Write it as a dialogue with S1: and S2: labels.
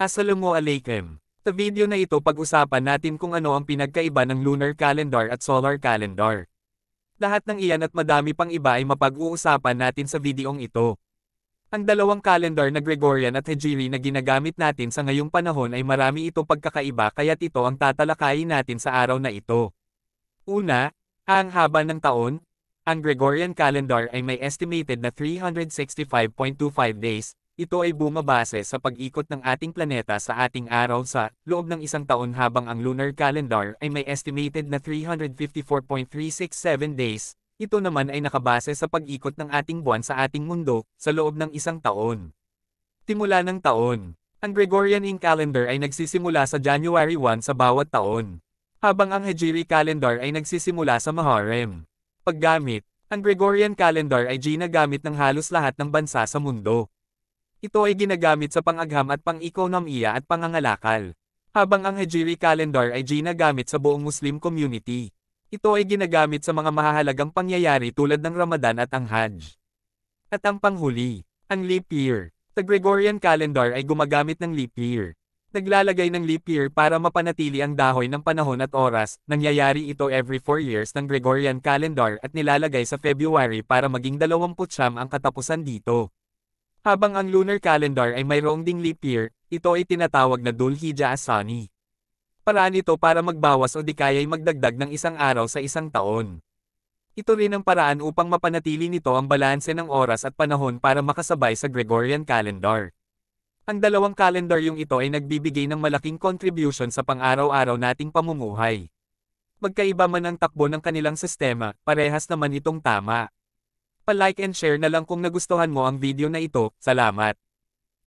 S1: Assalamualaikum. Sa video na ito pag-usapan natin kung ano ang pinagkaiba ng lunar calendar at solar calendar. Lahat ng iyan at madami pang iba ay mapag-uusapan natin sa videong ito. Ang dalawang calendar na Gregorian at Hijri na ginagamit natin sa ngayong panahon ay marami ito pagkakaiba kaya't ito ang tatalakayin natin sa araw na ito. Una, ang haba ng taon. Ang Gregorian calendar ay may estimated na 365.25 days. Ito ay bumabase sa pag-ikot ng ating planeta sa ating araw sa loob ng isang taon habang ang lunar calendar ay may estimated na 354.367 days. Ito naman ay nakabase sa pag-ikot ng ating buwan sa ating mundo sa loob ng isang taon. Simula ng taon. Ang Gregorian calendar ay nagsisimula sa January 1 sa bawat taon, habang ang Hijri calendar ay nagsisimula sa Muharrem. Paggamit. Ang Gregorian calendar ay ginagamit ng halos lahat ng bansa sa mundo. Ito ay ginagamit sa pang-agham at pang-ekonomiya at pangangalakal, habang ang Hijri calendar ay ginagamit sa buong Muslim community. Ito ay ginagamit sa mga mahahalagang pangyayari tulad ng Ramadan at ang Hajj. At ang panghuli, ang leap year. Sa Gregorian calendar ay gumagamit ng leap year. Naglalagay ng leap year para mapanatili ang dahoy ng panahon at oras. Nangyayari ito every 4 years ng Gregorian calendar at nilalagay sa February para maging 29 ang katapusan dito. Habang ang lunar calendar ay mayroong ding leap year, ito ay tinatawag na Dhul-Hijjah as-Sani. Paraan ito para magbawas o di kaya'y magdagdag ng isang araw sa isang taon. Ito rin ang paraan upang mapanatili nito ang balanse ng oras at panahon para makasabay sa Gregorian calendar. Ang dalawang kalendaryong ito ay nagbibigay ng malaking contribution sa pang-araw-araw nating pamumuhay. Magkaiba man ang takbo ng kanilang sistema, parehas naman itong tama. Pa-like and share na lang kung nagustuhan mo ang video na ito. Salamat!